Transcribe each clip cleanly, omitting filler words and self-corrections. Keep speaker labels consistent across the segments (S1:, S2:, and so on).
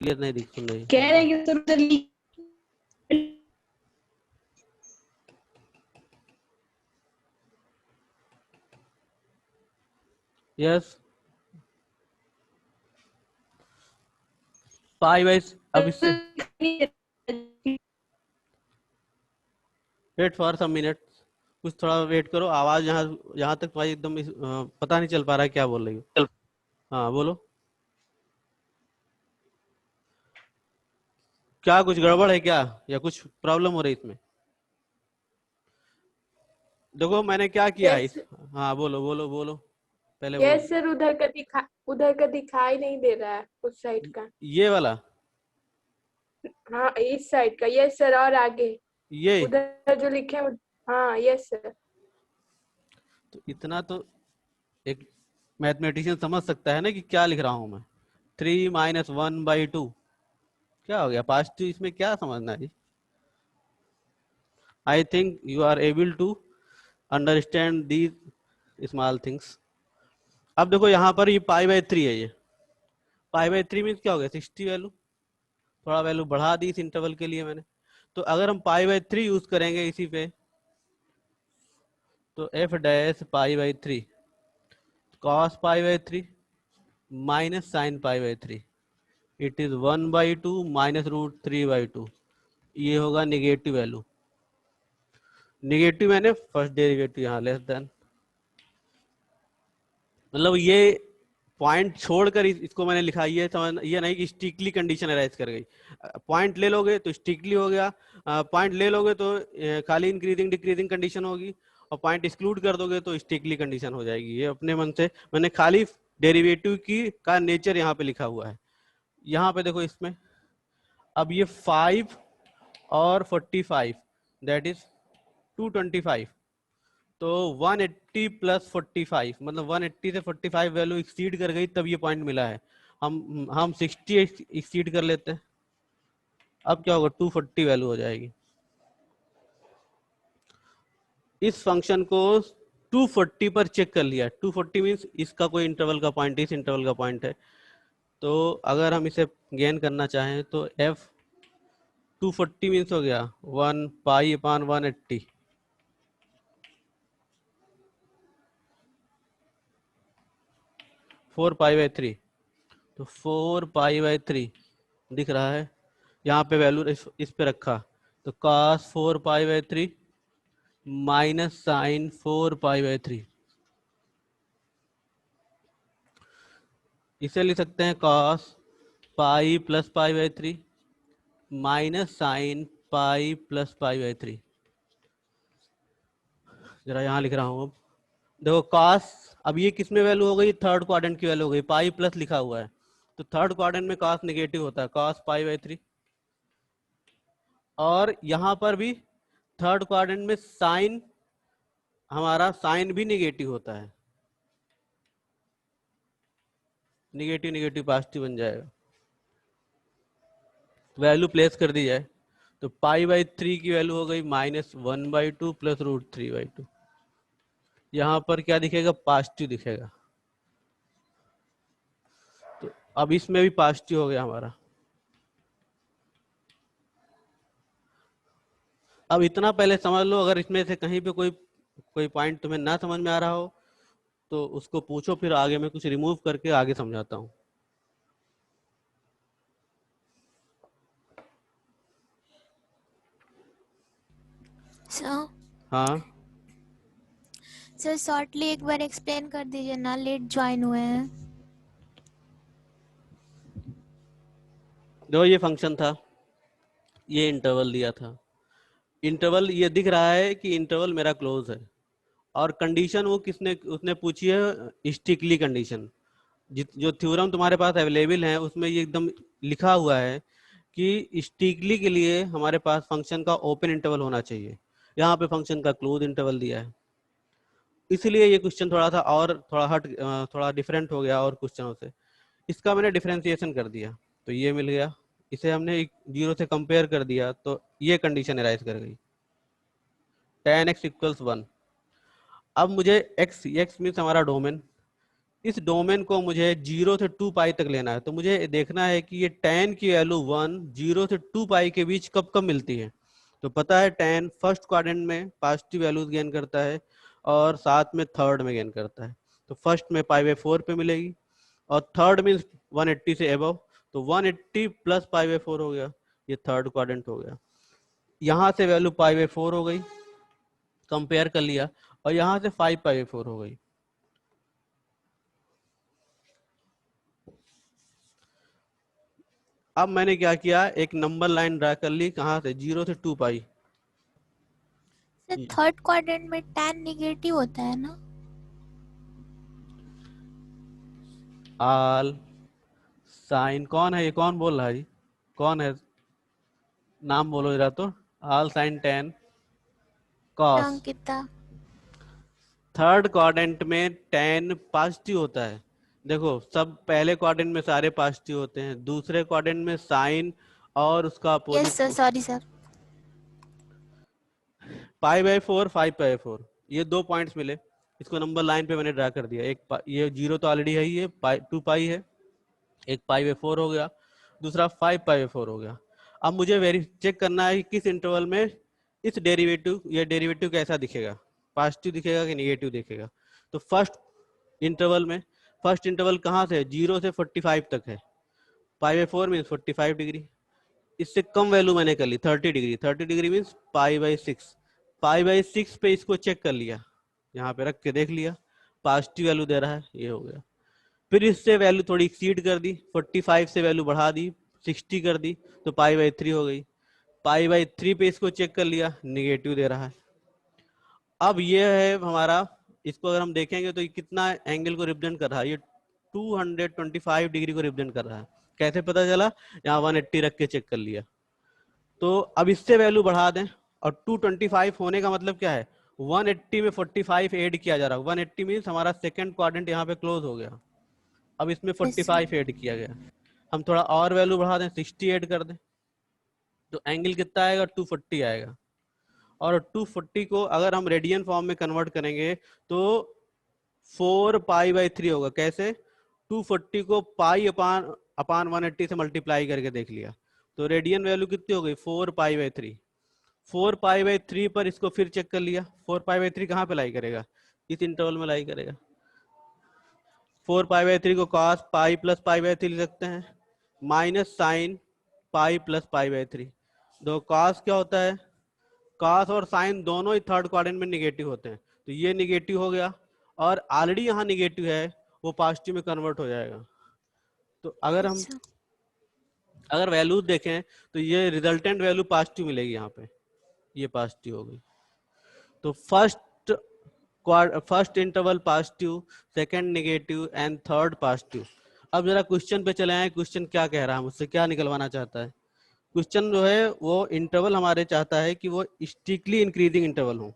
S1: Clear नहीं दिख सुन रही।
S2: कह रहे हैं कि सर उधर
S1: यस पाई बाई, अब इससे वेट फॉर सम मिनट, कुछ थोड़ा वेट करो, आवाज यहाँ यहाँ तक तुम्हारी एकदम पता नहीं चल पा रहा है क्या बोल रही हो। हाँ बोलो, क्या कुछ गड़बड़ है क्या, या कुछ प्रॉब्लम हो रही इसमें? देखो मैंने क्या किया है
S2: यस
S1: हाँ बोलो बोलो बोलो, पहले बोलो।
S2: यस सर, उधर का दिखाई नहीं दे रहा है उस साइड का।
S1: ये वाला,
S2: हाँ इस साइड का यस सर, और आगे
S1: ये
S2: उधर जो लिखे हैं हाँ यस सर।
S1: तो इतना तो एक मैथमेटिशियन समझ सकता है ना कि क्या लिख रहा हूं मैं। 3 - 1/2, क्या हो गया पास्ट टू, इसमें क्या समझना है? I think you are able to understand these small things. अब देखो यहाँ पर ये π/3 है, ये π/3 मीन्स क्या हो गया 60 वैल्यू, थोड़ा वैल्यू बढ़ा दी इस इंटरवल के लिए मैंने। तो अगर हम π/3 यूज करेंगे इसी पे, तो f dash π/3 cos π/3 minus sine π/3, it is 1/2 minus √3/2, ये होगा निगेटिव वैल्यू। निगेटिव मैंने फर्स्ट डेरिवेटिव यहाँ लेस देन, मतलब ये पॉइंट छोड़कर इसको मैंने लिखा, ये समझ, ये नहीं कि स्ट्रिक्टली कंडीशन अराइज कर गई। पॉइंट ले लोगे तो स्ट्रिक्टली हो गया, पॉइंट ले लोगे तो खाली इंक्रीजिंग डिक्रीजिंग कंडीशन होगी, और पॉइंट एक्सक्लूड कर दोगे तो स्ट्रिक्टली कंडीशन हो जाएगी। ये अपने मन से मैंने खाली डेरिवेटिव की का नेचर यहाँ पे लिखा हुआ है। यहाँ पे देखो इसमें, अब ये 5 और 45 दैट इज 225, तो 180 प्लस 45 मतलब 180 से 45 वैल्यू एक्सीड कर गई तब ये पॉइंट मिला है। हम 60 एक्सीड कर लेते हैं, अब क्या होगा 240 वैल्यू हो जाएगी। इस फंक्शन को 240 पर चेक कर लिया, 240 मीन्स इसका कोई इंटरवल का पॉइंट, इस इंटरवल का पॉइंट है। तो अगर हम इसे गेन करना चाहें तो f 240 मीन्स हो गया 1π/180, 4π/3, तो 4π/3 दिख रहा है यहाँ पे वैल्यू, इस पे रखा, तो cos 4π/3 माइनस साइन 4π/3, इसे लिख सकते हैं cos pi plus π/3 minus sine pi plus π/3। जरा यहाँ लिख रहा हूँ, अब देखो cos, अब ये किस में वैल्यू हो गई, थर्ड क्वाड्रेंट की वैल्यू हो गई, पाई प्लस लिखा हुआ है, तो थर्ड क्वाड्रेंट में cos नेगेटिव होता है, cos π/3, और यहाँ पर भी थर्ड क्वाड्रेंट में साइन, हमारा साइन भी नेगेटिव होता है, निगेटिव निगेटिव पॉजिटिव बन जाएगा। वैल्यू प्लेस कर दी जाए तो π/3 की वैल्यू हो गई -1/2 प्लस √3/2, यहाँ पर क्या दिखेगा, पॉजिटिव दिखेगा, तो अब इसमें भी पॉजिटिव हो गया हमारा। अब इतना पहले समझ लो, अगर इसमें से कहीं पे कोई पॉइंट तुम्हें ना समझ में आ रहा हो तो उसको पूछो, फिर आगे मैं कुछ रिमूव करके आगे समझाता हूँ। हाँ
S3: सर शॉर्टली एक बार एक्सप्लेन कर दीजिए ना, लेट ज्वाइन हुए हैं।
S1: देखो ये फंक्शन था, ये इंटरवल दिया था, इंटरवल ये दिख रहा है कि इंटरवल मेरा क्लोज है, और कंडीशन वो किसने उसने पूछी है, स्ट्रिक्टली कंडीशन। जो थ्योरम तुम्हारे पास अवेलेबल है उसमें ये एकदम लिखा हुआ है कि स्ट्रिक्टली के लिए हमारे पास फंक्शन का ओपन इंटरवल होना चाहिए, यहाँ पे फंक्शन का क्लोज इंटरवल दिया है, इसलिए ये क्वेश्चन थोड़ा सा और थोड़ा डिफरेंट हो गया और क्वेश्चनों से। इसका मैंने डिफरेंशिएशन कर दिया तो ये मिल गया, इसे हमने 0 से कंपेयर कर दिया तो ये कंडीशन अराइज कर गई, tan x = 1। अब मुझे x मीन्स हमारा डोमेन, इस डोमेन को मुझे 0 से 2 पाई तक लेना है, तो मुझे देखना है कि ये tan की वैल्यू 1 0 से 2 पाई के बीच कब कब मिलती है। तो पता है tan फर्स्ट क्वाड्रेंट में पॉजिटिव वैल्यूज गेन करता है और साथ में थर्ड में गेन करता है। तो फर्स्ट में π/4 पे मिलेगी और थर्ड मीन्स 180 से अबव, तो 180 प्लस π/4 हो गया, ये थर्ड क्वाड्रेंट हो गया। यहाँ से वैल्यू π/4 हो गई, कंपेयर कर लिया, और यहाँ से 5π/4 हो गई। अब मैंने क्या किया, एक नंबर लाइन ड्रा कर ली, कहाँ से 0 से 2 पाई।
S3: सर थर्ड क्वाड्रेंट में tan निगेटिव होता है ना?
S1: आल साइन, कौन है ये, कौन बोल रहा है जी, कौन है, नाम बोलो जरा तो। All sine tan cos।
S3: Ankita.
S1: Third quadrant में tan पॉजिटिव होता है। देखो सब पहले क्वाड्रेंट में सारे पॉजिटिव होते हैं, दूसरे क्वाड्रेंट में साइन और उसका
S3: yes sir,
S1: opposite
S3: sorry sir.
S1: π/4 5/4, ये 2 पॉइंट्स मिले, इसको नंबर लाइन पे मैंने ड्रा कर दिया। एक ये 0 तो ऑलरेडी है ही, ये 2 पाई है, एक π/4 हो गया, दूसरा 5π/4 हो गया। अब मुझे चेक करना है कि किस इंटरवल में इस डेरिवेटिव, ये डेरिवेटिव कैसा दिखेगा, पॉजिटिव दिखेगा कि नेगेटिव दिखेगा। तो फर्स्ट इंटरवल कहाँ से, 0 से 45 तक है, π/4 मीन्स 45 डिग्री, इससे कम वैल्यू मैंने कर ली 30 डिग्री, 30 डिग्री मीन्स π/6, π/6 पे इसको चेक कर लिया, यहाँ पे रख के देख लिया, पॉजिटिव वैल्यू दे रहा है, ये हो गया। फिर इससे वैल्यू थोड़ी एक्सीड कर दी, 45 से वैल्यू बढ़ा दी, 60 कर दी, तो π/3 हो गई। π/3 पे इसको चेक कर लिया, निगेटिव दे रहा है। अब ये है हमारा, इसको अगर हम देखेंगे तो ये कितना एंगल को रिप्रेजेंट कर रहा है, ये 225 डिग्री को रिप्रेजेंट कर रहा है। कैसे पता चला, यहाँ 180 रख के चेक कर लिया। तो अब इससे वैल्यू बढ़ा दें, और 225 होने का मतलब क्या है, 180 में 45 ऐड किया जा रहा है, 180 मीन्स हमारा सेकंड क्वाड्रेंट यहाँ पे क्लोज हो गया। अब इसमें 45 ऐड किया गया, हम थोड़ा और वैल्यू बढ़ा दें, 60 ऐड कर दें, तो एंगल कितना आएगा, 240 आएगा। और 240 को अगर हम रेडियन फॉर्म में कन्वर्ट करेंगे तो 4π/3 होगा। कैसे, 240 को पाई अपान 180 से मल्टीप्लाई करके देख लिया, तो रेडियन वैल्यू कितनी हो गई, 4π/3। 4π/3 पर इसको फिर चेक कर लिया, 4π/3 कहाँ पे लाई करेगा, इस इंटरवल में लाई करेगा। 4π/3 को cos पाई प्लस π/3 लिख सकते हैं, माइनस साइन पाई प्लस π/3। दो cos क्या होता है, cos और साइन दोनों ही थर्ड क्वाड्रेंट में निगेटिव होते हैं, तो ये निगेटिव हो गया, और ऑलरेडी यहाँ निगेटिव है, वो पॉजिटिव में कन्वर्ट हो जाएगा। तो अगर वैल्यूज देखें तो ये रिजल्टेंट वैल्यू पॉजिटिव मिलेगी, यहाँ पे ये पॉजिटिव हो गई। तो first interval positive, second negative and third positive. अब जरा क्वेश्चन पे चले आए, क्वेश्चन क्या कह रहा है, मुझसे क्या निकलवाना चाहता है। क्वेश्चन जो है वो इंटरवल हमारे चाहता है कि वो स्ट्रिक्टली इंक्रीजिंग इंटरवल हो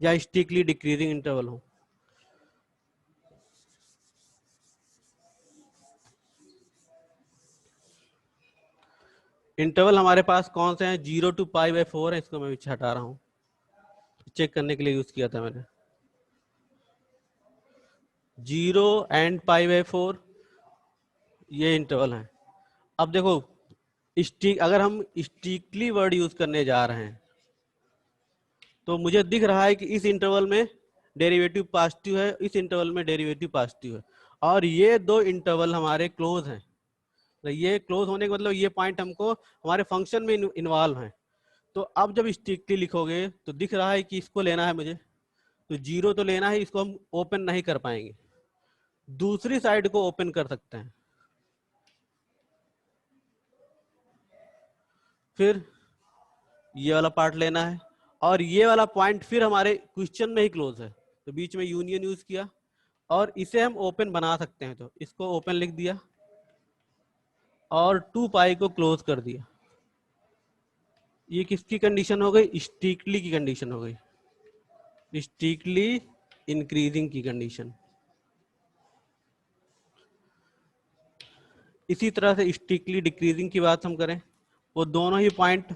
S1: या स्ट्रिक्टली डिक्रीजिंग इंटरवल हो। इंटरवल हमारे पास कौन से हैं, 0 to π/4 है, इसको मैं पीछे हटा रहा हूं, चेक करने के लिए यूज किया था मैंने। 0 एंड π/4 ये इंटरवल है। अब देखो अगर हम स्ट्रिक्टली वर्ड यूज करने जा रहे हैं तो मुझे दिख रहा है कि इस इंटरवल में डेरिवेटिव पॉजिटिव है, इस इंटरवल में डेरिवेटिव पॉजिटिव है, और ये दो इंटरवल हमारे क्लोज हैं। तो ये क्लोज होने का मतलब ये पॉइंट हमको हमारे फंक्शन में इन्वॉल्व है। तो अब जब स्ट्रिक्टली लिखोगे तो दिख रहा है कि इसको लेना है मुझे, तो 0 तो लेना है, इसको हम ओपन नहीं कर पाएंगे, दूसरी साइड को ओपन कर सकते हैं। फिर ये वाला पार्ट लेना है, और ये वाला पॉइंट फिर हमारे क्वेश्चन में ही क्लोज है, तो बीच में यूनियन यूज किया, और इसे हम ओपन बना सकते हैं, तो इसको ओपन लिख दिया और 2 पाई को क्लोज कर दिया। ये किसकी कंडीशन हो गई, स्ट्रिक्टली की कंडीशन हो गई, स्ट्रिक्टली इंक्रीजिंग की कंडीशन। इसी तरह से स्ट्रिक्टली डिक्रीजिंग की बात हम करें, वो दोनों ही पॉइंट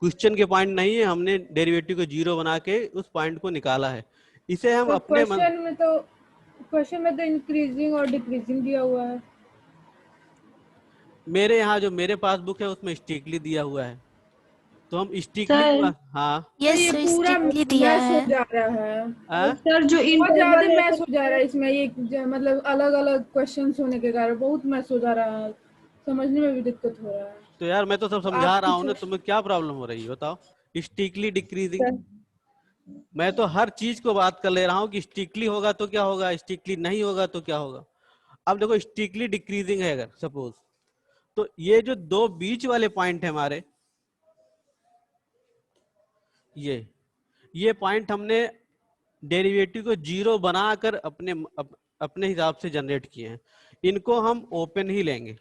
S1: क्वेश्चन के पॉइंट नहीं है, हमने डेरिवेटिव को 0 बना के उस पॉइंट को निकाला है। इसे हम
S2: तो
S1: अपने मन,
S2: क्वेश्चन में तो इंक्रीजिंग और डिक्रीजिंग दिया हुआ है।
S1: मेरे यहाँ जो मेरे पास बुक है उसमें स्ट्रिक्टली दिया हुआ है, तो हम स्ट्रिक्टली की
S4: सर
S1: बात, हाँ।
S2: तो
S3: यस
S2: ये
S3: सर,
S2: पूरा
S3: स्ट्रिक्टली दिया
S2: मैच हो
S3: है।
S2: जा रहा है,
S1: हाँ?
S4: सर जो
S2: बहुत ज्यादा
S4: इंटरवल है
S2: मैच हो जा रहा है इसमें, ये मतलब अलग अलग क्वेश्चंस होने के कारण बहुत मैच हो जा रहा है, समझने में भी दिक्कत हो रहा है।
S1: तो यार मैं तो सब
S2: तो
S1: समझा
S2: आप
S1: रहा हूँ ना,
S2: कुछ
S1: तुम्हें क्या प्रॉब्लम हो रही है बताओ? स्ट्रिक्टली डिक्रीजिंग,
S4: सर,
S1: मैं तो हर चीज को बात कर ले रहा हूँ कि स्ट्रिक्टली होगा तो क्या होगा, स्ट्रिक्टली नहीं होगा तो क्या होगा। अब देखो स्ट्रिक्टली डिक्रीजिंग है अगर सपोज, तो ये जो दो बीच वाले पॉइंट है हमारे, ये पॉइंट हमने डेरिवेटिव को जीरो बनाकर अपने हिसाब से जनरेट किए हैं, इनको हम ओपन ही लेंगे।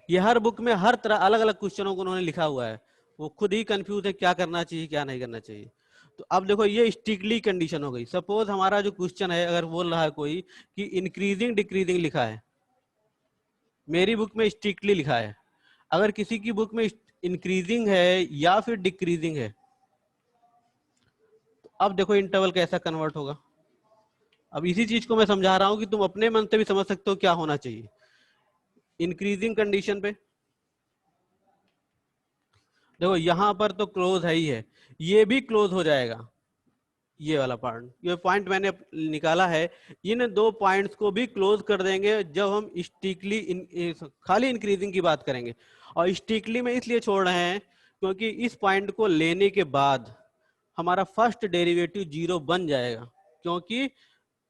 S1: ये हर बुक में हर तरह अलग अलग क्वेश्चनों को उन्होंने लिखा हुआ है, वो खुद ही कंफ्यूज है क्या करना चाहिए क्या नहीं करना चाहिए। तो अब देखो ये स्ट्रिक्टली कंडीशन हो गई। सपोज हमारा जो क्वेश्चन है, अगर बोल रहा है कोई कि इंक्रीजिंग डिक्रीजिंग लिखा है, मेरी बुक में स्ट्रिक्टली लिखा है, अगर किसी की बुक में इंक्रीजिंग है या फिर डिक्रीजिंग है, तो अब देखो इंटरवल कैसा कन्वर्ट होगा। अब इसी चीज को मैं समझा रहा हूं कि तुम अपने मन से भी समझ सकते हो क्या होना चाहिए। इंक्रीजिंग कंडीशन पे देखो यहां पर तो क्लोज है ही है, ये भी क्लोज हो जाएगा, ये वाला पॉइंट, ये पॉइंट मैंने निकाला है, इन दो पॉइंट्स को भी क्लोज कर देंगे जब हम स्ट्रिक्टली खाली इंक्रीजिंग की बात करेंगे। और स्ट्रिक्टली में इसलिए छोड़ रहे हैं क्योंकि इस पॉइंट को लेने के बाद हमारा फर्स्ट डेरिवेटिव जीरो बन जाएगा, क्योंकि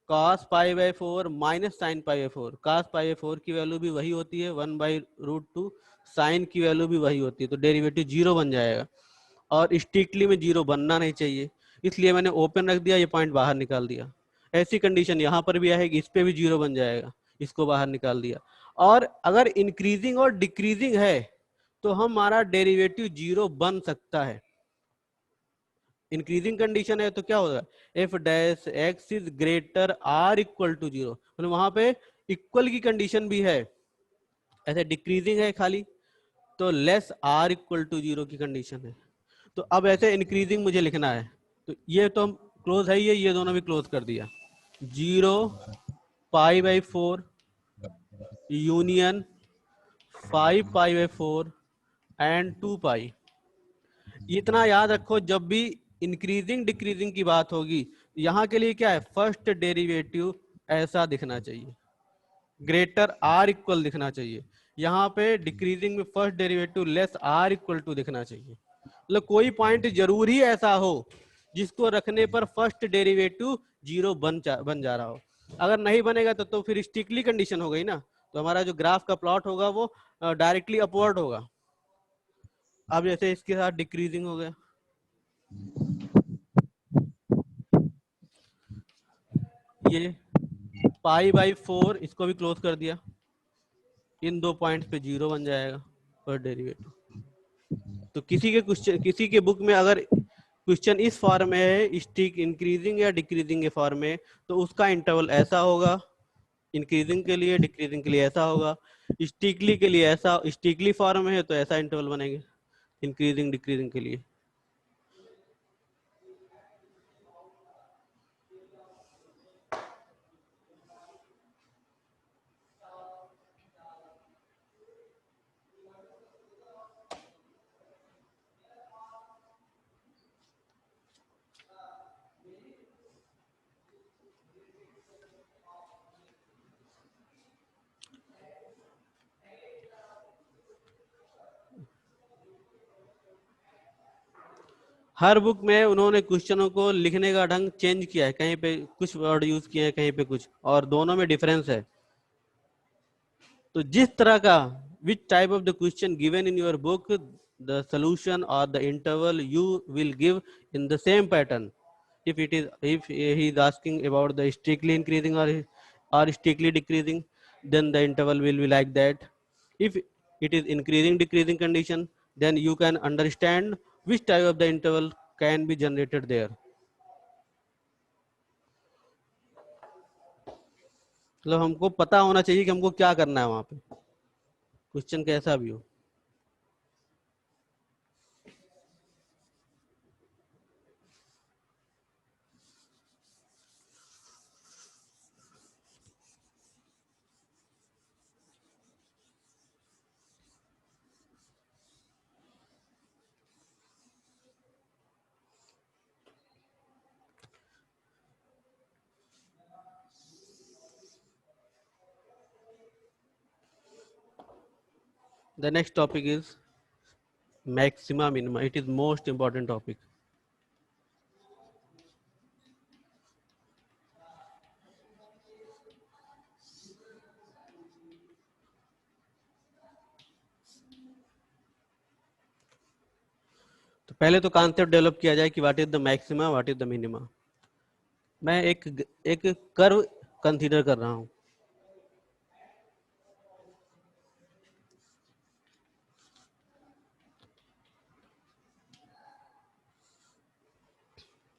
S1: cos pi by 4 minus sine pi by 4, cos pi by 4 की वैल्यू भी वही होती है 1/√2, साइन की वैल्यू भी वही होती है, तो डेरिवेटिव जीरो बन जाएगा। और स्ट्रिक्टली में जीरो बनना नहीं चाहिए, इसलिए मैंने ओपन रख दिया, ये पॉइंट बाहर निकाल दिया। ऐसी कंडीशन यहाँ पर भी आएगी, इस पे भी जीरो बन जाएगा, इसको बाहर निकाल दिया। और अगर इंक्रीजिंग और डिक्रीजिंग है तो हमारा डेरिवेटिव जीरो बन सकता है। इंक्रीजिंग कंडीशन है तो क्या होगा, f dash x is greater or equal to zero, मतलब वहां पे इक्वल की कंडीशन भी है। ऐसे डिक्रीजिंग है खाली तो less or equal to zero की कंडीशन है। तो अब ऐसे इंक्रीजिंग मुझे लिखना है, तो ये तो हम क्लोज है ही है, ये दोनों भी क्लोज कर दिया। 0 pi by 4 union 5 pi by 4 and 2 पाई। इतना याद रखो, जब भी इंक्रीजिंग डिक्रीजिंग की बात होगी, यहाँ के लिए क्या है, फर्स्ट डेरिवेटिव ऐसा दिखना चाहिए, ग्रेटर आर इक्वल दिखना चाहिए। यहाँ पे डिक्रीजिंग में first derivative less or equal to दिखना चाहिए। मतलब कोई पॉइंट जरूर ही ऐसा हो जिसको रखने पर फर्स्ट डेरिवेटिव जीरो बन जा रहा हो। अगर नहीं बनेगा तो फिर स्ट्रिक्टली कंडीशन हो गई ना, तो हमारा जो ग्राफ का प्लॉट होगा वो डायरेक्टली अपवर्ड होगा। अब जैसे इसके साथ डिक्रीजिंग हो गया, ये पाई बाई 4 इसको भी क्लोज कर दिया, इन दो पॉइंट्स पे जीरो बन जाएगा पर डेरिवेटिव। तो किसी के बुक में अगर क्वेश्चन इस फॉर्म में है, स्टिक इंक्रीजिंग या डिक्रीजिंग के फॉर्म में, तो उसका इंटरवल ऐसा होगा, इंक्रीजिंग के लिए डिक्रीजिंग के लिए ऐसा होगा, स्टिकली के लिए ऐसा, स्टिकली फॉर्म में है तो ऐसा इंटरवल बनेंगे इंक्रीजिंग डिक्रीजिंग के लिए। हर बुक में उन्होंने क्वेश्चनों को लिखने का ढंग चेंज किया है, कहीं पे कुछ वर्ड यूज किए हैं कहीं पे कुछ, और दोनों में डिफरेंस है। तो जिस तरह का which type of the question given in your book, the solution or the interval you will give in the same pattern. If he is asking about the strictly increasing or strictly decreasing, then the interval will be like that. If it is increasing decreasing condition, then you can understand which type of the interval can be generated there. मतलब हमको पता होना चाहिए कि हमको क्या करना है वहां पे, क्वेश्चन कैसा भी हो। The next topic is maxima minima. It is most important topic. तो पहले तो कॉन्सेप्ट डेवलप किया जाए कि what is the maxima, what is the minima. मैं एक कर्व कंसीडर कर रहा हूं।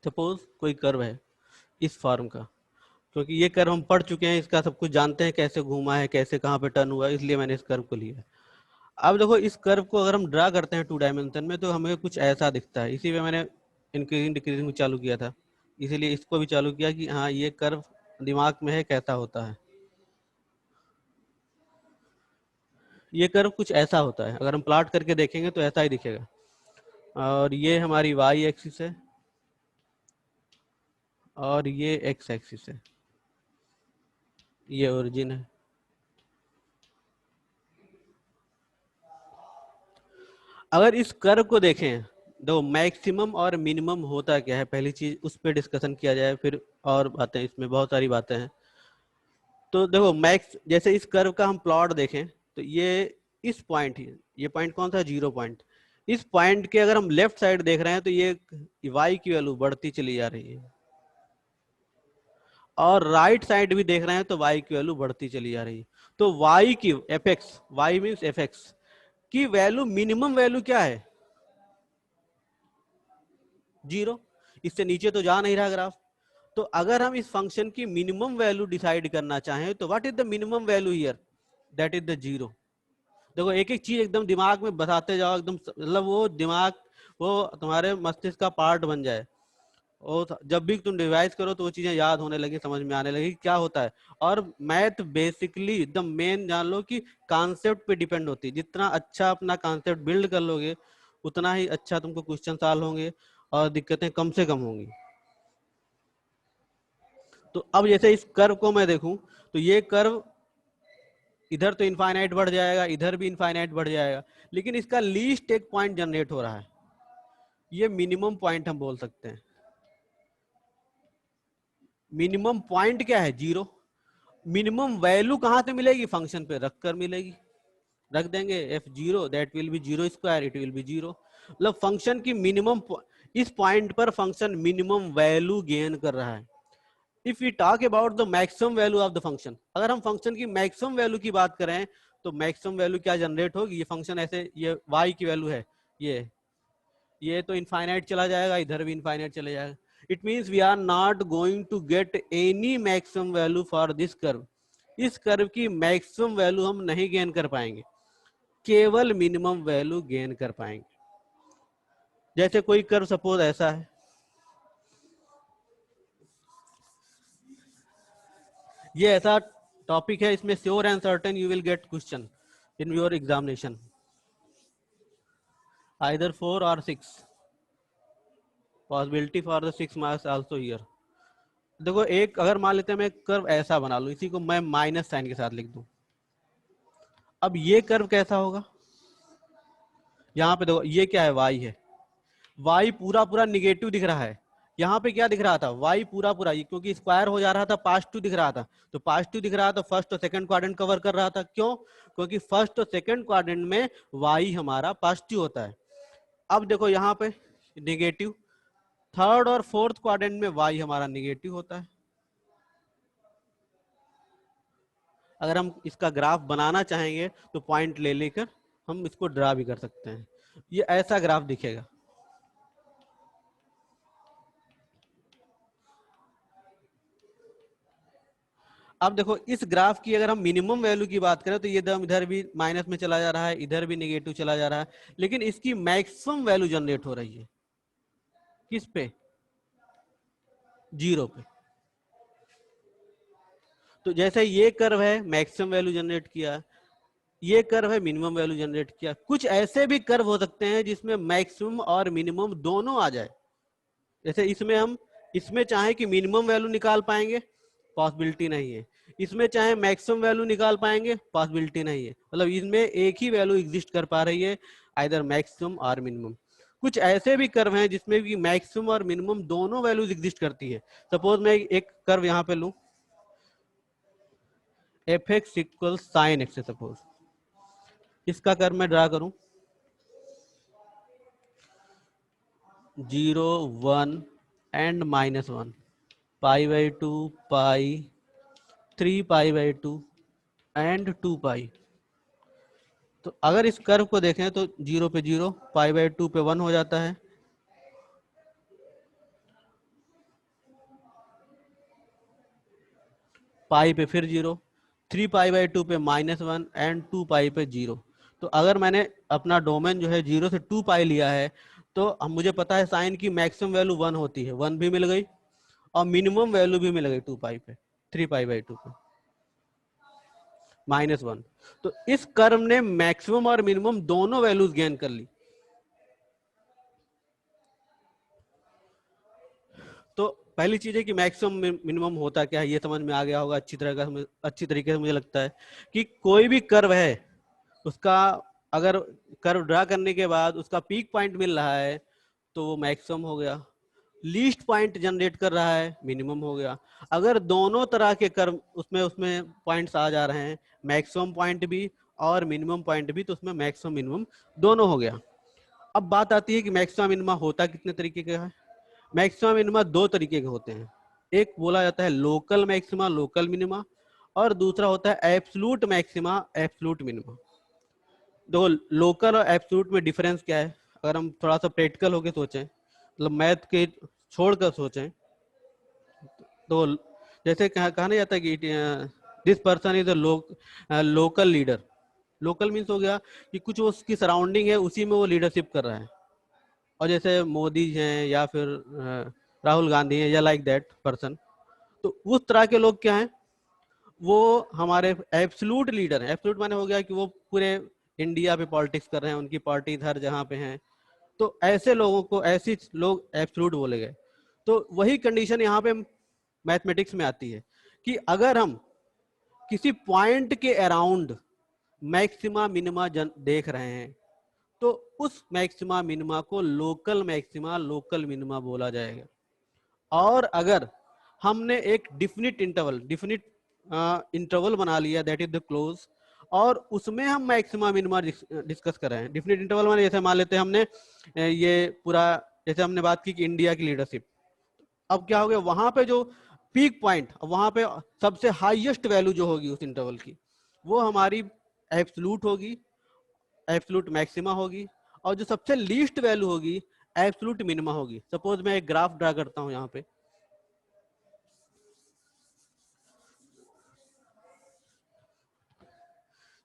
S1: सपोज कोई कर्व है इस फॉर्म का, क्योंकि ये कर्व हम पढ़ चुके हैं, इसका सब कुछ जानते हैं, कैसे घूमा है, कैसे कहाँ पे टर्न हुआ है, इसलिए मैंने इस कर्व को लिया। अब देखो इस कर्व को अगर हम ड्रा करते हैं 2 डायमेंशन में तो हमें कुछ ऐसा दिखता है। इसी में मैंने इंक्रीजिंग डिक्रीजिंग चालू किया था, इसीलिए इसको भी चालू किया कि हाँ ये कर्व दिमाग में है कैसा होता है। ये कर्व कुछ ऐसा होता है, अगर हम प्लॉट करके देखेंगे तो ऐसा ही दिखेगा। और ये हमारी वाई एक्सिस है और ये एक्स एक्सिस है, ये ओरिजिन है। अगर इस कर्व को देखें तो मैक्सिमम और मिनिमम होता क्या है, पहली चीज उस पर डिस्कशन किया जाए, फिर और बातें, इसमें बहुत सारी बातें हैं। तो देखो मैक्स, जैसे इस कर्व का हम प्लॉट देखें तो ये इस पॉइंट, ये पॉइंट कौन सा, 0 पॉइंट, इस पॉइंट के अगर हम लेफ्ट साइड देख रहे हैं तो ये y की वैल्यू बढ़ती चली जा रही है, और राइट साइड भी देख रहे हैं तो y की वैल्यू बढ़ती चली जा रही है। तो y की fx, y मीन्स fx की वैल्यू, मिनिमम वैल्यू क्या है, 0। इससे नीचे तो जा नहीं रहा ग्राफ। तो अगर हम इस फंक्शन की मिनिमम वैल्यू डिसाइड करना चाहें तो what is the minimum value here, that is the 0। देखो एक एक चीज एकदम दिमाग में बताते जाओ, एकदम मतलब वो दिमाग, वो तुम्हारे मस्तिष्क का पार्ट बन जाए, और जब भी तुम रिवाइज करो तो वो चीजें याद होने लगी, समझ में आने लगी क्या होता है। और मैथ बेसिकली एकदम मेन जान लो कि कॉन्सेप्ट पे डिपेंड होती है। जितना अच्छा अपना कॉन्सेप्ट बिल्ड कर लोगे उतना ही अच्छा तुमको क्वेश्चन सॉल्व होंगे और दिक्कतें कम से कम होंगी। तो अब जैसे इस कर्व को मैं देखूं तो ये कर्व इधर तो इनफाइनाइट बढ़ जाएगा, इधर भी इनफाइनाइट बढ़ जाएगा, लेकिन इसका लीस्ट एक पॉइंट जनरेट हो रहा है, ये मिनिमम पॉइंट हम बोल सकते हैं। मिनिमम पॉइंट क्या है, 0। मिनिमम वैल्यू कहां से मिलेगी, फंक्शन पे रख कर मिलेगी। रख देंगे f0, that will be 0 square, it will be 0। मतलब फंक्शन की मिनिमम, इस पॉइंट पर फंक्शन मिनिमम वैल्यू गेन कर रहा है। If we talk about the maximum value of the function, अगर हम फंक्शन की मैक्सिमम वैल्यू की बात करें तो मैक्सिमम वैल्यू क्या जनरेट होगी, ये फंक्शन ऐसे, ये y की वैल्यू है, ये तो इनफाइनाइट चला जाएगा, इधर भी इनफाइनाइट चले जाएगा। It means we are not going to get any maximum value for this curve. इस कर्व की मैक्सिमम वैल्यू हम नहीं गेन कर पाएंगे, केवल मिनिमम वैल्यू गेन कर पाएंगे। जैसे कोई कर्व सपोज ऐसा है, ये ऐसा टॉपिक है, इसमें sure and certain you will get question in your examination, either 4 और 6, possibility for the 6 marks also here. देखो एक, अगर मान लेते हैं मैं कर्व ऐसा बना लूं, इसी को मैं माइनस साइन के साथ लिख दूं, अब ये कर्व कैसा होगा, यहाँ पे देखो ये क्या है, y है, y पूरा पूरा निगेटिव दिख रहा है। यहाँ पे क्या दिख रहा था, y पूरा पूरा, ये क्योंकि स्क्वायर हो जा रहा था, पॉजिटिव दिख रहा था, तो पॉजिटिव दिख रहा था, फर्स्ट और सेकंड क्वाड्रेंट कवर कर रहा था। क्यों, क्योंकि फर्स्ट और सेकंड क्वाड्रेंट में y हमारा पॉजिटिव होता है। अब देखो यहाँ पे निगेटिव, थर्ड और फोर्थ क्वाड्रेंट में y हमारा निगेटिव होता है। अगर हम इसका ग्राफ बनाना चाहेंगे तो पॉइंट ले लेकर हम इसको ड्रा भी कर सकते हैं, ये ऐसा ग्राफ दिखेगा। अब देखो इस ग्राफ की अगर हम मिनिमम वैल्यू की बात करें तो ये दम इधर भी माइनस में चला जा रहा है, इधर भी नेगेटिव चला जा रहा है, लेकिन इसकी मैक्सिमम वैल्यू जनरेट हो रही है किस पे, 0 पे। तो जैसे ये कर्व है मैक्सिमम वैल्यू जनरेट किया, ये कर्व है मिनिमम वैल्यू जनरेट किया। कुछ ऐसे भी कर्व हो सकते हैं जिसमें मैक्सिमम और मिनिमम दोनों आ जाए। जैसे इसमें हम इसमें चाहे कि मिनिमम वैल्यू निकाल पाएंगे, पॉसिबिलिटी नहीं है। इसमें चाहे मैक्सिमम वैल्यू निकाल पाएंगे, पॉसिबिलिटी नहीं है। मतलब इनमें एक ही वैल्यू एग्जिस्ट कर पा रही है, आइदर मैक्सिमम और मिनिमम। कुछ ऐसे भी कर्व हैं जिसमें भी मैक्सिमम और मिनिमम दोनों वैल्यूज एग्जिस्ट करती है। सपोज मैं एक कर्व यहाँ पे लूं, F x equal sine x, suppose इसका कर्व मैं ड्रा करूं 0 1 एंड -1, π/2, पाई, 3 π/2 एंड 2 पाई। तो अगर इस कर्व को देखें तो 0 पे 0, π/2 पे 1 हो जाता है, पाई पे फिर 0, 3 π/2 पे -1 एंड 2 पाई पे 0। तो अगर मैंने अपना डोमेन जो है 0 से 2 पाई लिया है, तो अब मुझे पता है साइन की मैक्सिमम वैल्यू 1 होती है, 1 भी मिल गई और मिनिमम वैल्यू भी मिल गई 2 पाई पे, 3 π/2 पे -1। तो इस कर्व ने मैक्सिमम और मिनिमम दोनों वैल्यूज गेन कर ली। तो पहली चीज है कि मैक्सिमम मिनिमम होता क्या है, ये समझ में आ गया होगा अच्छी तरीके से मुझे लगता है कि कोई भी कर्व है, उसका अगर कर्व ड्रा करने के बाद उसका पीक पॉइंट मिल रहा है तो वो मैक्सिमम हो गया, लीस्ट पॉइंट जनरेट कर रहा है मिनिमम हो गया। अगर दोनों तरह के कर्व उसमें पॉइंट्स आ जा रहे हैं, मैक्सिमम पॉइंट भी और मिनिमम पॉइंट भी, तो उसमें मैक्सिमम मिनिमम दोनों हो गया। अब बात आती है कि मैक्सिमम मिनिमम होता कितने तरीके का है। मैक्सिमम मिनिमा दो तरीके के होते हैं, एक बोला जाता है लोकल मैक्सिमा लोकल मिनिमा, और दूसरा होता है एब्सोल्यूट मैक्सिमा एब्सोल्यूट मिनिमा। देखो लोकल और एब्सोल्यूट में डिफरेंस क्या है, अगर हम थोड़ा सा प्रैक्टिकल होकर सोचें, मतलब मैथ के छोड़कर सोचें, तो जैसे कहा नहीं जाता कि this person is a local leader. Local means हो गया कि कुछ उसकी सराउंडिंग है उसी में वो लीडरशिप कर रहा है, और जैसे मोदी हैं या फिर राहुल गांधी हैं या लाइक दैट पर्सन, तो उस तरह के लोग क्या हैं, वो हमारे एब्सोल्यूट लीडर हैं। एब्सोल्यूट माने हो गया कि वो पूरे इंडिया पे पॉलिटिक्स कर रहे हैं, उनकी पार्टी हर जगह पे हैं, तो ऐसे लोगों को ऐसे लोग एब्सोल्यूट बोले गए। तो वही कंडीशन यहाँ पे मैथमेटिक्स में आती है कि अगर हम किसी पॉइंट के अराउंड मैक्सिमा मिनिमा देख रहे हैं, तो उस मैक्सिमा मिनिमा को लोकल मैक्सिमा लोकल मिनिमा बोला जाएगा। और अगर हमने एक डिफिनिट इंटरवल बना लिया, दैट इज द क्लोज, और उसमें हम मैक्सिमा मिनिमा डिस्कस कर रहे हैं। डिफिनिट इंटरवल माने जैसे मान लेते हैं हमने ये पूरा, जैसे हमने बात की कि इंडिया की लीडरशिप, अब क्या हो गया, वहां पे जो पीक पॉइंट, वहां पे सबसे हाईएस्ट वैल्यू जो होगी उस इंटरवल की, वो हमारी एब्सोल्यूट होगी, एब्सोल्यूट मैक्सिमा होगी, और जो सबसे लीस्ट वैल्यू होगी एब्सोल्यूट मिनिमा होगी। सपोज मैं एक ग्राफ ड्रा करता हूं यहाँ पे,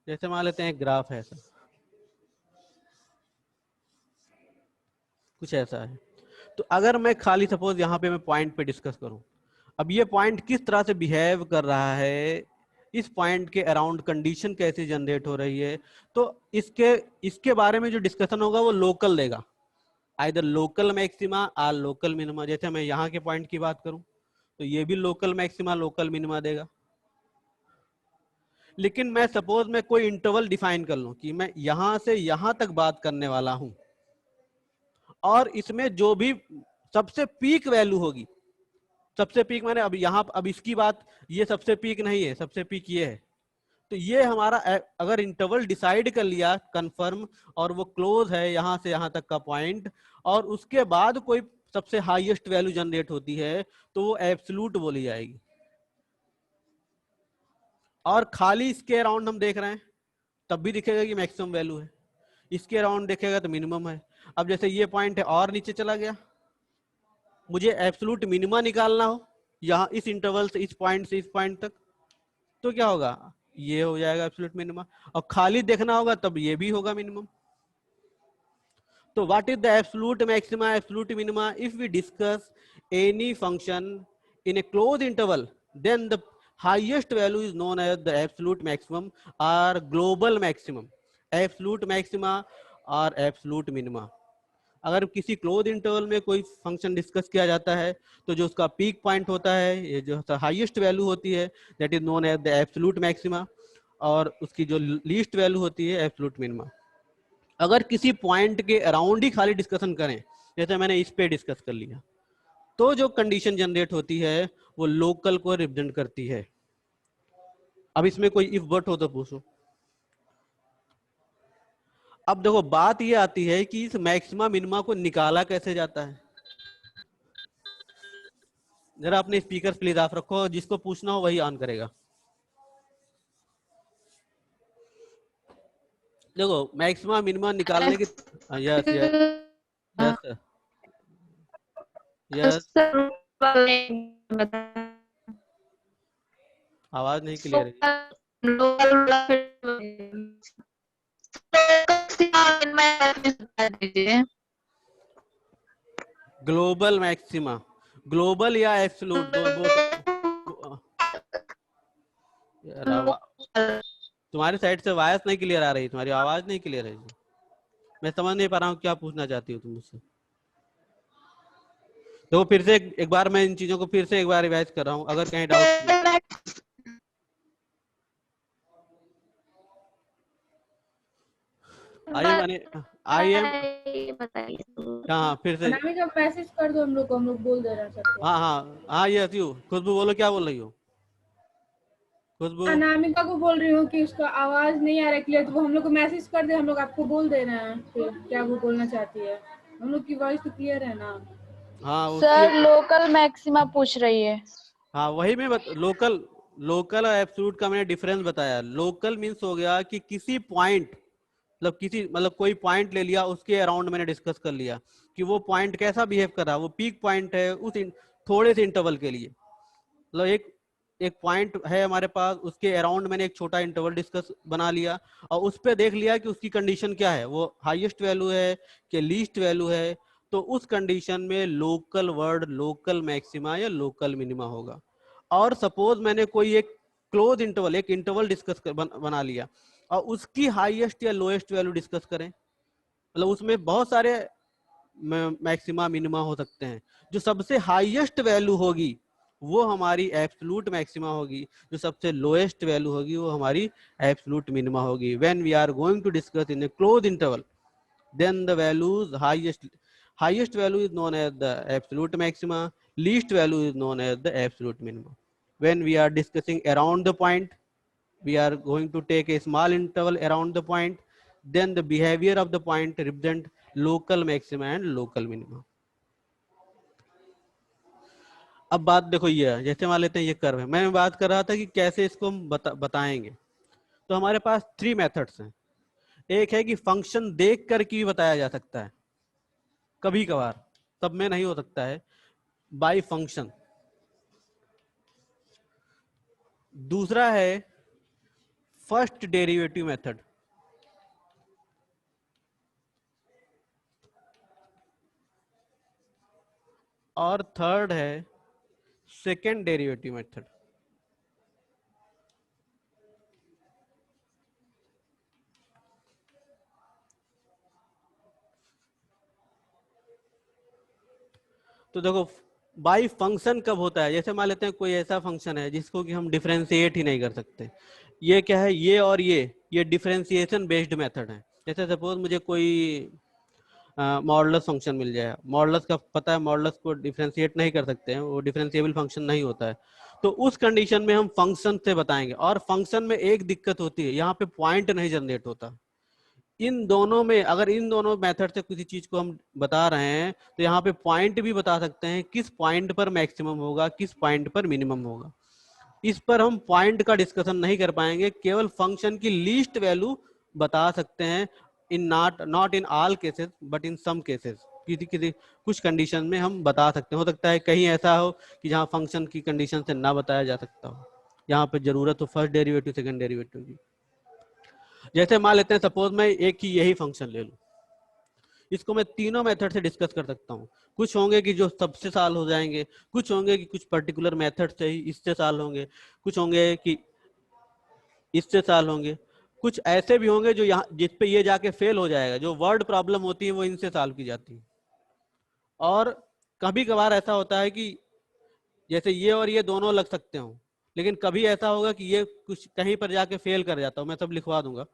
S1: जैसे मान लेते हैं एक ग्राफ है ऐसा, कुछ ऐसा है। तो अगर मैं खाली सपोज यहाँ पे मैं पॉइंट पे डिस्कस करूं, अब ये पॉइंट किस तरह से बिहेव कर रहा है, इस पॉइंट के अराउंड कंडीशन कैसे जनरेट हो रही है, तो इसके बारे में जो डिस्कशन होगा वो लोकल देगा, आइदर लोकल मैक्सिमा और लोकल मिनिमा। जैसे मैं यहाँ के पॉइंट की बात करूं तो ये भी लोकल मैक्सिमा लोकल मिनिमा देगा। लेकिन मैं सपोज मैं कोई इंटरवल डिफाइन कर लूं कि मैं यहां से यहां तक बात करने वाला हूं, और इसमें जो भी सबसे पीक वैल्यू होगी, सबसे पीक माने अब यहाँ अब इसकी बात, ये सबसे पीक नहीं है, सबसे पीक ये है, तो ये हमारा अगर इंटरवल डिसाइड कर लिया कंफर्म, और वो क्लोज है यहाँ से यहाँ तक का पॉइंट, और उसके बाद कोई सबसे हाईएस्ट वैल्यू जनरेट होती है, तो वो एब्सोल्यूट बोली जाएगी। और खाली इसके अराउंड हम देख रहे हैं तब भी दिखेगा कि मैक्सिमम वैल्यू है, इसके अराउंड देखेगा तो मिनिमम है। अब जैसे ये पॉइंट है और नीचे चला गया, मुझे एब्सोल्यूट मिनिमा निकालना हो यहाँ इस इंटरवल से, इस पॉइंट से इस पॉइंट तक, तो क्या होगा, ये हो जाएगा एब्सोल्यूट मिनिमा, और खाली देखना होगा तब ये भी होगा मिनिमम। तो what is the absolute maxima absolute minima? If we discuss any function in a close interval, then the highest value is known as the absolute maximum or global maximum, absolute maxima or absolute minima। अगर किसी close interval में कोई function discuss किया जाता है तो जो उसका पीक पॉइंट होता है, ये जो हाईएस्ट वैल्यू होती है, that is known as the absolute maxima, और उसकी जो लीस्ट वैल्यू होती है एब्सोल्यूट मिनिमा। अगर किसी पॉइंट के अराउंड ही खाली डिस्कशन करें, जैसे मैंने इस पे डिस्कस कर लिया, तो जो कंडीशन जनरेट होती है वो लोकल को रिप्रेजेंट करती है। अब इसमें कोई इफ बट हो तो पूछो। अब देखो बात ये आती है कि इस मैक्सिमा मिनिमा को निकाला कैसे जाता है। जरा अपने स्पीकर प्लीज ऑफ रखो, जिसको पूछना हो वही ऑन करेगा। देखो मैक्सिमा मिनिमा निकालने की, यस यस यस यस, आवाज नहीं क्लियर है। ग्लोबल मैक्सिमा, ग्लोबल या एब्सोल्यूट, यार तुम्हारी साइड से वॉइस नहीं क्लियर आ रही, तुम्हारी आवाज नहीं क्लियर है। मैं समझ नहीं पा रहा हूँ क्या पूछना चाहती हो तुम मुझसे। तो फिर से एक बार मैं इन चीजों को फिर से एक बार रिवाइज कर रहा हूँ, अगर कहीं डाउट। आई एम, हाँ फिर से,
S2: अनामिका मैसेज कर दो हम लोग को, हम लोग बोल दे रहे हैं सबको।
S1: हाँ हाँ हाँ, ये यू खुशबू बोलो, क्या बोल रही हो खुशबू?
S2: अनामिका को बोल रही हूँ कि उसका आवाज नहीं आ रहा क्लियर, तो वो हम लोग को मैसेज कर दे, हम लोग आपको बोल दे रहे हैं फिर क्या वो बोलना चाहती है। हम लोग की वॉइस तो क्लियर है ना?
S1: हाँ
S4: सर लोकल मैक्सिमा पूछ रही है।
S1: हाँ वही मैं लोकल, लोकल और एब्सोल्यूट का मैंने डिफरेंस बताया। लोकल मीन्स हो गया कि किसी पॉइंट, मतलब किसी, मतलब कोई पॉइंट ले लिया, उसके अराउंड मैंने डिस्कस कर लिया कि वो पॉइंट कैसा बिहेव कर रहा है, वो पीक पॉइंट है उस थोड़े से इंटरवल के लिए। मतलब एक पॉइंट है हमारे पास, उसके अराउंड मैंने एक छोटा इंटरवल डिस्कस बना लिया और उस पर देख लिया कि उसकी कंडीशन क्या है, वो हाईएस्ट वैल्यू है कि लीस्ट वैल्यू है। तो उस कंडीशन में लोकल वर्ड लोकल मैक्सिमा या लोकल मिनिमा होगा। और सपोज मैंने कोई एक क्लोज इंटरवल, एक इंटरवल डिस्कस बना लिया और उसकी हाईएस्ट या लोएस्ट वैल्यू डिस्कस करें, मतलब उसमें बहुत सारे मैक्सिमा मिनिमा हो सकते हैं। जो सबसे हाईएस्ट वैल्यू होगी वो हमारी एब्सोल्यूट मैक्सिमा होगी, जो सबसे लोएस्ट वैल्यू होगी वो हमारी एब्सोल्यूट मिनिमा होगी। When we are going to discuss in a close interval, then the values highest value is known as the absolute maxima, least value is known as the absolute minimum. When we are discussing around the point, we are going to take a small interval around the point, then the behavior of the point represent local maxima and local minima. अब बात देखो ये है, जैसे मान लेते हैं ये कर्व है, मैं बात कर रहा था कि कैसे इसको हम बताएंगे। तो हमारे पास 3 मेथड्स हैं। एक है कि फंक्शन देख कर के भी बताया जा सकता है, कभी कभार, सब में नहीं हो सकता है, बाय फंक्शन। दूसरा है फर्स्ट डेरिवेटिव मेथड, और थर्ड है सेकेंड डेरिवेटिव मेथड। तो देखो बाई फंक्शन कब होता है, जैसे मान लेते हैं कोई ऐसा फंक्शन है जिसको कि हम डिफरेंशिएट ही नहीं कर सकते। ये क्या है, ये और ये डिफरेंशिएशन बेस्ड मेथड है। जैसे सपोज मुझे कोई मॉडुलस फंक्शन मिल जाए, मॉडुलस का पता है, मॉडुलस को डिफरेंशिएट नहीं कर सकते हैं, वो डिफरेंशिएबल फंक्शन नहीं होता है। तो उस कंडीशन में हम फंक्शन से बताएंगे। और फंक्शन में एक दिक्कत होती है, यहाँ पे पॉइंट नहीं जनरेट होता। इन दोनों में, अगर इन दोनों मेथड से किसी चीज को हम बता रहे हैं तो यहाँ पे पॉइंट भी बता सकते हैं, किस पॉइंट पर मैक्सिमम होगा, किस पॉइंट पर मिनिमम होगा। इस पर हम पॉइंट का डिस्कशन नहीं कर पाएंगे, केवल फंक्शन की लीस्ट वैल्यू बता सकते हैं। In not in all cases but in some cases, किसी कुछ कंडीशन में हम बता सकते हैं। हो सकता है कहीं ऐसा हो कि जहाँ फंक्शन की कंडीशन से ना बताया जा सकता हो, यहाँ पे जरूरत हो फर्स्ट डेरिवेटिव सेकंड डेरिवेटिव की। जैसे मान लेते हैं सपोज मैं एक ही यही फंक्शन ले लूं, इसको मैं तीनों मेथड से डिस्कस कर सकता हूं। कुछ होंगे कि जो सबसे सॉल्व हो जाएंगे, कुछ होंगे कि कुछ पर्टिकुलर मेथड से ही इससे सॉल्व होंगे, कुछ होंगे कि इससे सॉल्व होंगे, कुछ ऐसे भी होंगे जो यहाँ जिस पे ये जाके फेल हो जाएगा। जो वर्ड प्रॉब्लम होती है वो इनसे सॉल्व की जाती है। और कभी कभार ऐसा होता है कि जैसे ये और ये दोनों लग सकते हो, लेकिन कभी ऐसा होगा कि ये कुछ कहीं पर जाके फेल कर जाता हूँ, मैं सब लिखवा दूंगा,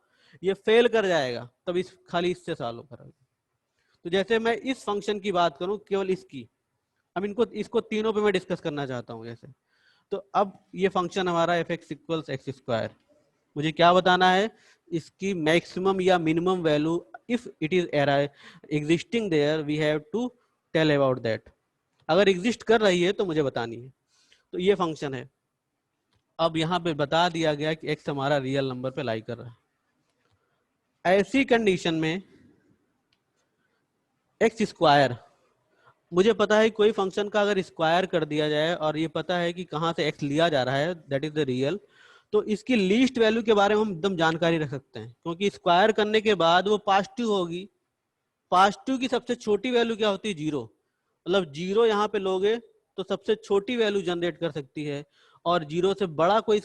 S1: ये फेल कर जाएगा, तब इस खाली इससे सॉल्व करोगे। तो जैसे मैं इस फंक्शन की बात करूं, केवल इसकी, अब इसको तीनों पे मैं डिस्कस करना चाहता हूं जैसे। तो अब ये फंक्शन हमारा f x equals x square, मुझे क्या बताना है, इसकी मैक्सिमम या minimum value if it is existing there, we have to tell about that. अगर एग्जिस्ट कर रही है तो मुझे बतानी है। तो ये फंक्शन है। अब यहाँ पे बता दिया गया कि एक्स हमारा रियल नंबर पे लाई कर रहा है। ऐसी कंडीशन में एक्स स्क्वायर, मुझे पता है कोई फंक्शन का अगर स्क्वायर कर दिया जाए और ये पता है कि कहाँ से एक्स लिया जा रहा है, दैट इज द रियल, तो इसकी लीस्ट वैल्यू के बारे में हम एकदम जानकारी रख सकते हैं, क्योंकि स्क्वायर करने के बाद वो पॉजिटिव होगी। पॉजिटिव की सबसे छोटी वैल्यू क्या होती है, जीरो। मतलब जीरो यहाँ पे लोगे तो सबसे छोटी वैल्यू जनरेट कर सकती है, और जीरो से बड़ा कोई